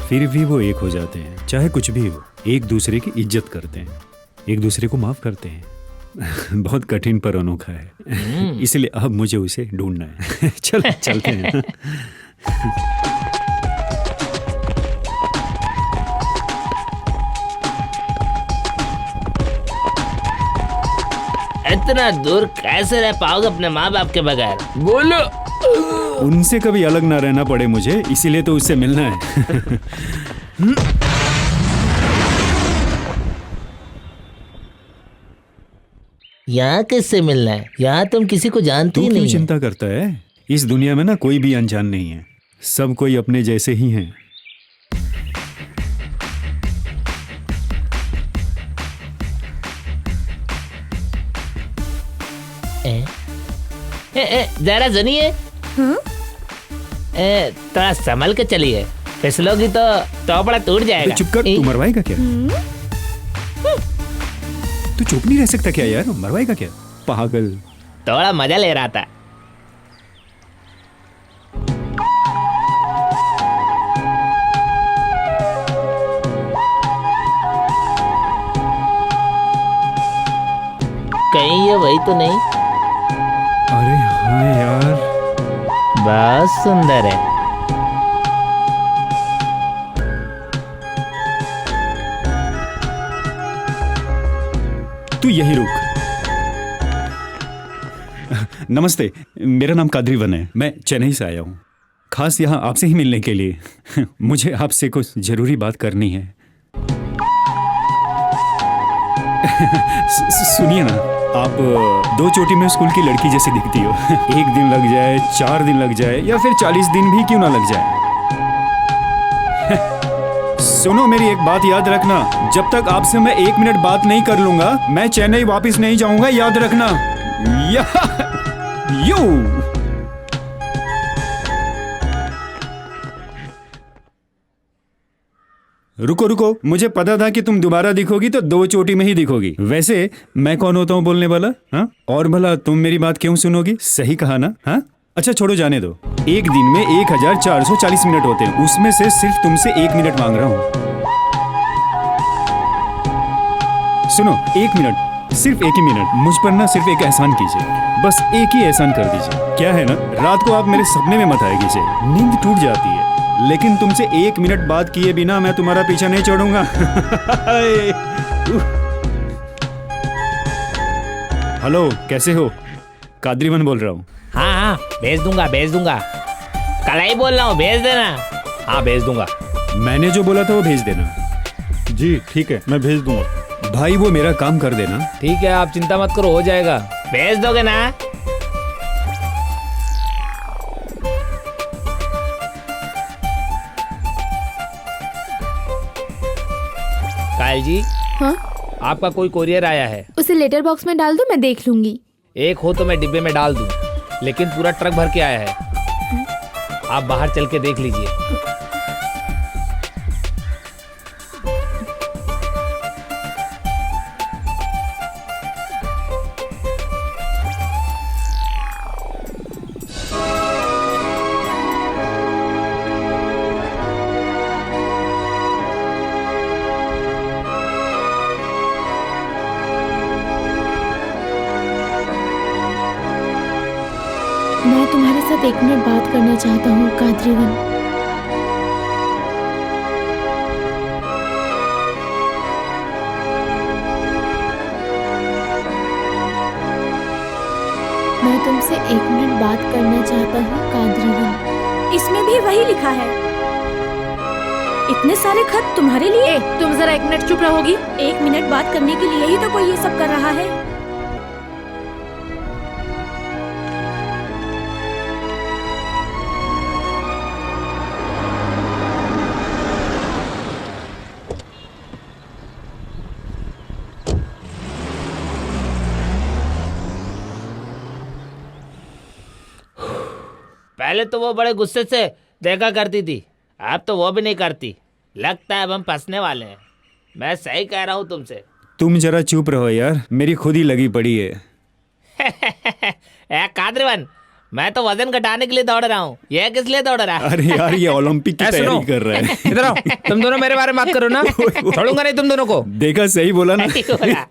फिर भी वो एक हो जाते हैं, चाहे कुछ भी हो। एक दूसरे की इज्जत करते हैं, एक दूसरे को माफ करते हैं। बहुत कठिन पर अनोखा है। इसलिए अब मुझे उसे ढूंढना है। चल चलते हैं। इतना दूर कैसे रह पाओगे अपने माँ बाप के बगैर? बोलो। उनसे कभी अलग ना रहना पड़े मुझे, इसीलिए तो उससे मिलना है। यहाँ किससे मिलना है? यहाँ तुम किसी को जानती तू ही क्यों नहीं है। चिंता करता है? इस दुनिया में ना कोई भी अनजान नहीं है, सब कोई अपने जैसे ही हैं। जरा सुनिए। थोड़ा संभल के चलिए, फिसलोगी तो बड़ा टूट जाएगा। चुप कर, तू मरवाएगा क्या? तू चुप नहीं रह सकता क्या यार? मरवाएगा क्या पागल? थोड़ा मजा ले रहा था। कहीं ये वही तो नहीं? अरे हाँ यार, बहुत सुंदर है। तू यही रुक। नमस्ते, मेरा नाम कादरीवन है, मैं चेन्नई से आया हूँ, खास यहाँ आपसे ही मिलने के लिए। मुझे आपसे कुछ जरूरी बात करनी है। सुनिए ना, आप 2 चोटी में स्कूल की लड़की जैसी दिखती हो। 1 दिन लग जाए, 4 दिन लग जाए, या फिर 40 दिन भी क्यों ना लग जाए। सुनो, मेरी एक बात याद रखना, जब तक आपसे मैं 1 मिनट बात नहीं कर लूंगा, मैं चेन्नई वापस नहीं जाऊंगा, याद रखना। यू रुको रुको, मुझे पता था कि तुम दोबारा दिखोगी तो 2 चोटी में ही दिखोगी। वैसे मैं कौन होता हूँ बोलने वाला? हाँ, और भला तुम मेरी बात क्यों सुनोगी? सही कहा ना? हाँ, अच्छा छोड़ो, जाने दो। 1 दिन में 1440 मिनट होते हैं, उसमें से सिर्फ तुमसे 1 मिनट मांग रहा हूँ। सुनो, 1 मिनट, सिर्फ 1 ही मिनट, मुझ पर ना सिर्फ एक एहसान कीजिए, बस एक ही एहसान कर दीजिए। क्या है ना, रात को आप मेरे सपने में मत आए कीजिए, नींद टूट जाती है, लेकिन तुमसे 1 मिनट बात किए बिना मैं तुम्हारा पीछा नहीं छोड़ूंगा। हेलो, कैसे हो? कादरीवन बोल रहा हूँ। हाँ हाँ, भेज दूंगा। कल ही बोल रहा हूँ, भेज देना। हाँ, भेज दूंगा। मैंने जो बोला था वो भेज देना। जी ठीक है, मैं भेज दूंगा। भाई वो मेरा काम कर देना। ठीक है, आप चिंता मत करो, हो जाएगा। भेज दोगे ना? कायल जी, हाँ, आपका कोई कोरियर आया है। उसे लेटर बॉक्स में डाल दो, मैं देख लूंगी। एक हो तो मैं डिब्बे में डाल दूं, लेकिन पूरा ट्रक भर के आया है, आप बाहर चल के देख लीजिए। मैं तुम्हारे साथ 1 मिनट बात करना चाहता हूँ कादरीवन। भी वही लिखा है। इतने सारे खत तुम्हारे लिए? तुम जरा 1 मिनट चुप रहोगी? 1 मिनट बात करने के लिए ही तो कोई ये सब कर रहा है। पहले तो वो बड़े गुस्से से देखा करती थी, अब तो वो भी नहीं करती। लगता है अब हम फंसने वाले हैं। मैं सही कह रहा हूँ तुमसे। तुम जरा चुप रहो यार, मेरी खुद ही लगी पड़ी है। कादरवन, मैं तो वजन घटाने के लिए दौड़ रहा हूँ, ये किस लिए दौड़ रहा है? अरे यार, ये ओलंपिक की सुनो, तैयारी कर रहा है। इधर आओ, तुम दोनों मेरे बारे में बात करो ना, छोड़ूंगा नहीं तुम दोनों को। देखा, सही बोला ना। नहीं बोला।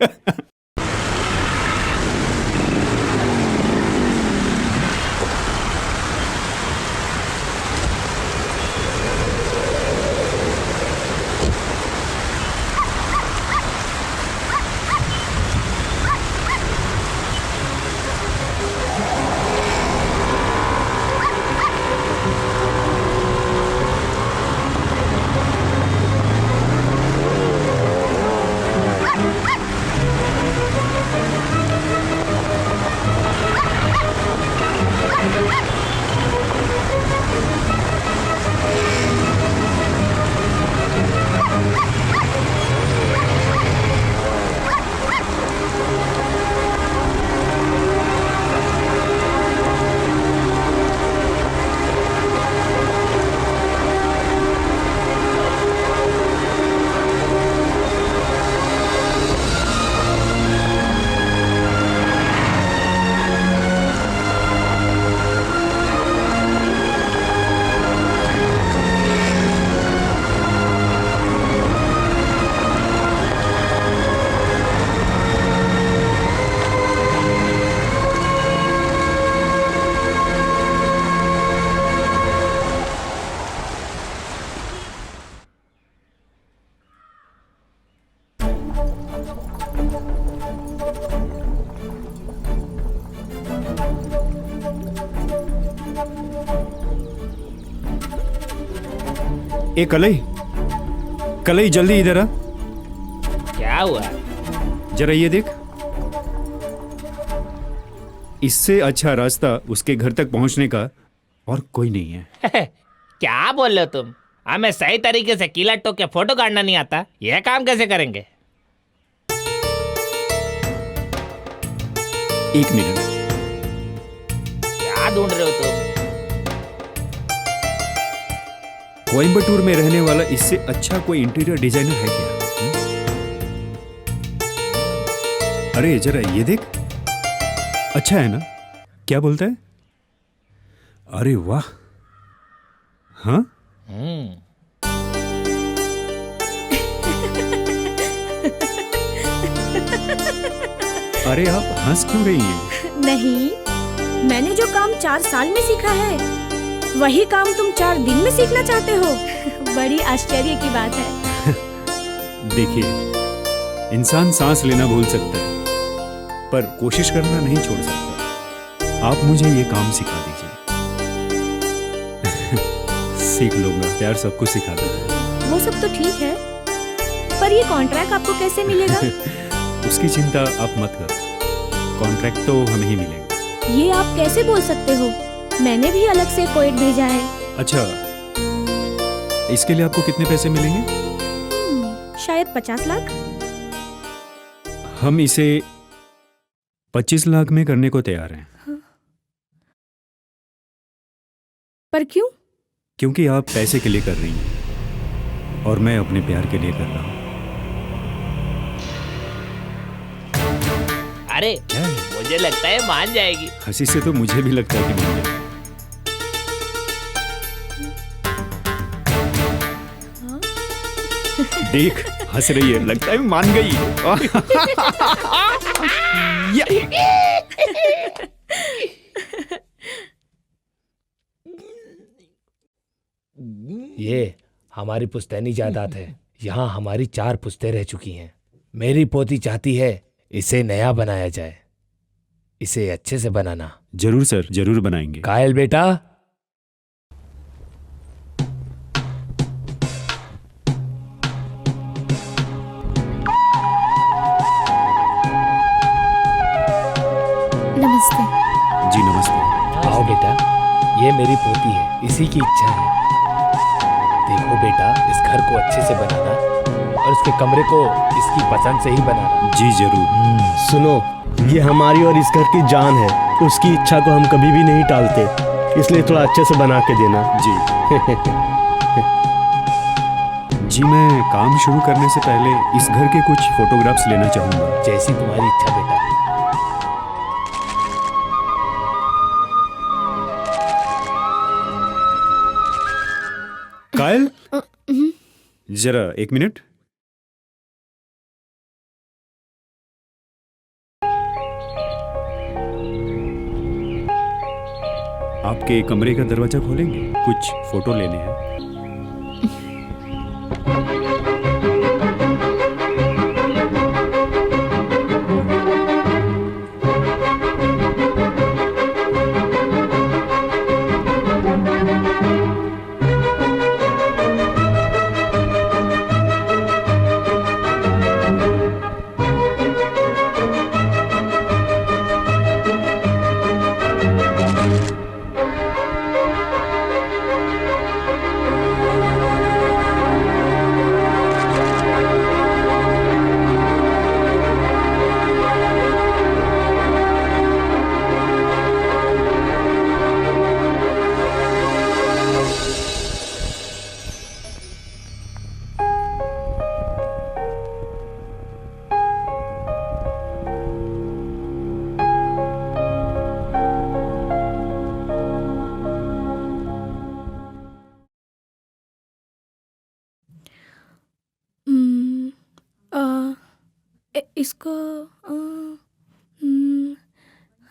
ए कलई, कलई जल्दी इधर आ। क्या हुआ? जरा ये देख, इससे अच्छा रास्ता उसके घर तक पहुंचने का और कोई नहीं है। क्या बोल रहे हो तुम? हमें सही तरीके से कीला टोक के फोटो काटना नहीं आता, यह काम कैसे करेंगे? 1 मिनट। क्या ढूंढ रहे हो तुम? कोयम्बटूर में रहने वाला इससे अच्छा कोई इंटीरियर डिजाइनर है क्या? अरे जरा ये देख, अच्छा है ना? क्या बोलता है? अरे वाह, हाँ? अरे आप हंस क्यों रही हैं? नहीं, मैंने जो काम 4 साल में सीखा है, वही काम तुम 4 दिन में सीखना चाहते हो। बड़ी आश्चर्य की बात है। देखिए, इंसान सांस लेना भूल सकता है, पर कोशिश करना नहीं छोड़ सकता। आप मुझे ये काम सिखा दीजिए। सीख लूंगा, प्यार सबको सिखा दूंगा। वो सब तो ठीक है, पर ये कॉन्ट्रैक्ट आपको कैसे मिलेगा? उसकी चिंता आप मत करो, कॉन्ट्रैक्ट तो हमें ही मिलेगा। ये आप कैसे बोल सकते हो? मैंने भी अलग से कोएट भेजा है। अच्छा, इसके लिए आपको कितने पैसे मिलेंगे? शायद 50 लाख। हम इसे 25 लाख में करने को तैयार हैं। पर क्यों? क्योंकि आप पैसे के लिए कर रही हैं और मैं अपने प्यार के लिए कर रहा हूं। अरे मुझे लगता है मान जाएगी। हंसी से तो मुझे भी लगता है कि मान जाएगी। देख, हंस रही है, लगता है मान गई। ये हमारी पुश्तैनी जायदाद है। यहाँ हमारी 4 पुश्तें रह चुकी हैं। मेरी पोती चाहती है इसे नया बनाया जाए। इसे अच्छे से बनाना। जरूर सर, जरूर बनाएंगे। कायल बेटा, जी नमस्ते। आओ बेटा, ये मेरी पोती है, इसी की इच्छा है। देखो बेटा, इस घर को अच्छे से बनाना और इसके कमरे को इसकी पसंद से ही बनाना। जी जरूर। सुनो, ये हमारी और इस घर की जान है। उसकी इच्छा को हम कभी भी नहीं टालते, इसलिए थोड़ा अच्छे से बना के देना। जी जी, मैं काम शुरू करने से पहले इस घर के कुछ फोटोग्राफ्स लेना चाहूंगा। जैसी तुम्हारी इच्छा बेटा। कायल, जरा 1 मिनट। आपके कमरे का दरवाजा खोलेंगे? कुछ फोटो लेने हैं।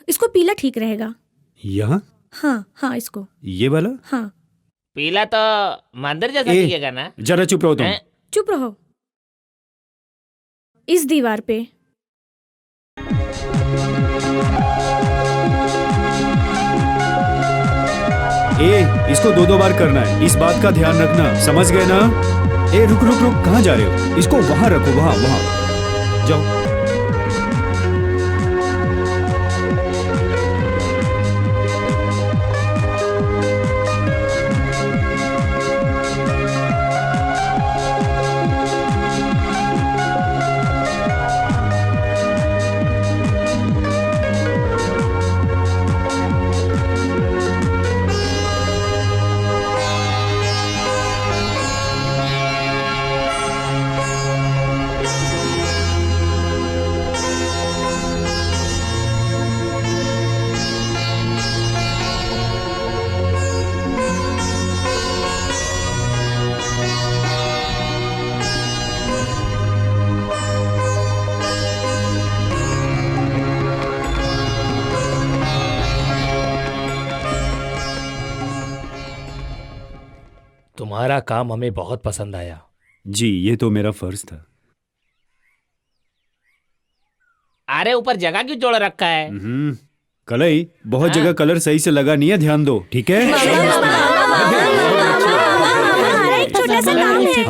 इसको पीला ठीक रहेगा। यहाँ? हाँ हाँ, इसको। ये वाला? हाँ। पीला तो मंदिर जैसा दिखेगा ना। जरा चुप रहो तुम। चुप रहो। इस दीवार पे इसको 2 बार करना है, इस बात का ध्यान रखना, समझ गए ना? रुक रुक रुक, कहाँ जा रहे हो? इसको वहां रखो, वहां वहां जाओ। तुम्हारा काम हमें बहुत पसंद आया। जी, ये तो मेरा फर्ज था। अरे ऊपर जगह क्यों जोड़ रखा है? कलई, बहुत जगह कलर सही से लगा नहीं है, ध्यान दो, ठीक है? एक छोटा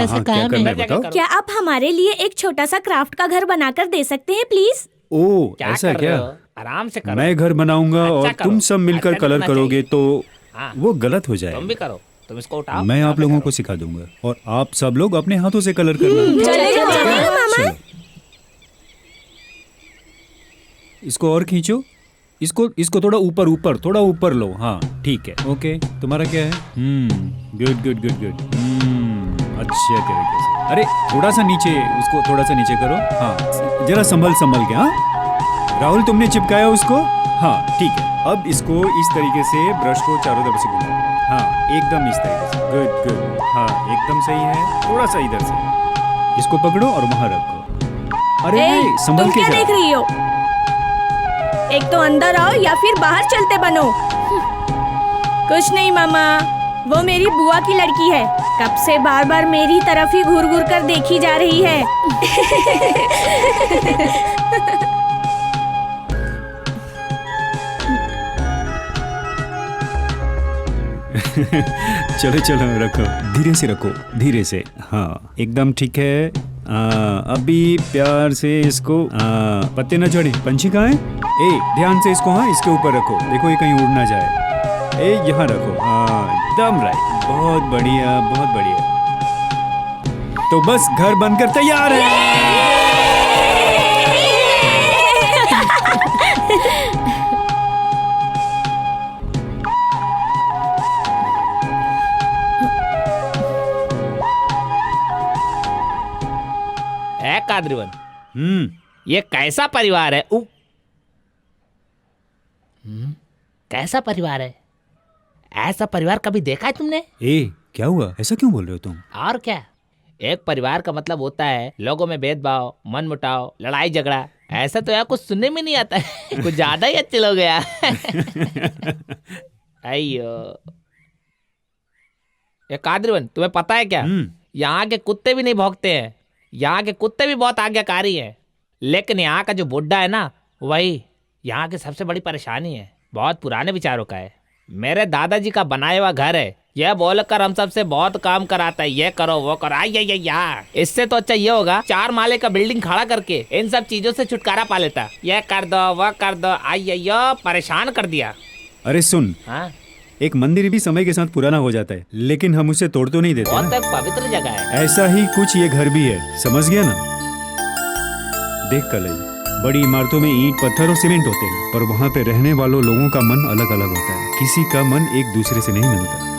सा काम है। बताओ। क्या आप हमारे लिए एक छोटा सा क्राफ्ट का घर बनाकर दे सकते हैं प्लीज? ओह, ऐसा क्या? आराम से करो। मैं घर बनाऊंगा और तुम सब मिलकर कलर करोगे तो वो गलत हो जाएगा। तुम भी करो, तुम इसको उठाओ। मैं आप लोगों को सिखा दूंगा और आप सब लोग अपने हाथों से कलर करना। चलो। इसको और खींचो, इसको थोड़ा ऊपर ऊपर, थोड़ा ऊपर लो। हाँ ठीक है, ओके। तुम्हारा क्या है? Good good good good. अच्छे तरीके से। अरे थोड़ा सा नीचे, उसको थोड़ा सा नीचे करो। हाँ जरा संभल के। हाँ राहुल, तुमने चिपकाया उसको? हाँ ठीक है। अब इसको इस तरीके से ब्रश को चारों तरफ से घुमाओ। हाँ एकदम इस तरीके से। Good good. हाँ एकदम सही है। थोड़ा सा इधर से इसको पकड़ो और वहां रखो। अरे संभल के। क्या देख रही हो? एक तो अंदर आओ या फिर बाहर चलते बनो। कुछ नहीं मामा, वो मेरी बुआ की लड़की है। कब से बार बार मेरी तरफ ही घूर घूर कर देखी जा रही है। चलो चलो रखो, धीरे से रखो, धीरे से। हाँ एकदम ठीक है। अभी प्यार से इसको पत्ते न चढ़े। पंछी कहाँ है? ए ध्यान से इसको, हाँ इसके ऊपर रखो, देखो ये कहीं उड़ ना जाए। ए यहाँ रखो, एकदम राइट, बहुत बढ़िया बहुत बढ़िया। तो बस घर बनकर तैयार है। ए कादरीवन, ये कैसा परिवार है? कैसा परिवार है? ऐसा परिवार कभी देखा है तुमने? ए क्या हुआ, ऐसा क्यों बोल रहे हो तुम? और क्या, एक परिवार का मतलब होता है लोगों में भेदभाव, मनमुटाव, लड़ाई झगड़ा। ऐसा तो यार कुछ सुनने में नहीं आता है। कुछ ज्यादा ही अच्छे लोग यार। अयो ये कादरीवन, तुम्हें पता है क्या, यहाँ के कुत्ते भी नहीं भौंकते हैं। यहाँ के कुत्ते भी बहुत आज्ञाकारी हैं, लेकिन यहाँ का जो बुड्ढा है ना, वही यहाँ की सबसे बड़ी परेशानी है। बहुत पुराने विचारों का है। मेरे दादाजी का बनाया हुआ घर है, यह बोलकर हम सबसे बहुत काम कराता है, ये करो वो करो। यार इससे तो अच्छा ये होगा 4 माले का बिल्डिंग खड़ा करके इन सब चीजों से छुटकारा पा लेता। ये कर दो वो कर दो, परेशान कर दिया। अरे सुन, हाँ, एक मंदिर भी समय के साथ पुराना हो जाता है, लेकिन हम उसे तोड़ तो नहीं देते बहुत ना। एक पवित्र जगह है। ऐसा ही कुछ ये घर भी है, समझ गया ना? देख कलई, बड़ी इमारतों में ईंट पत्थर और सीमेंट होते हैं, पर वहाँ पे रहने वालों लोगों का मन अलग अलग होता है। किसी का मन एक दूसरे से नहीं मिलता।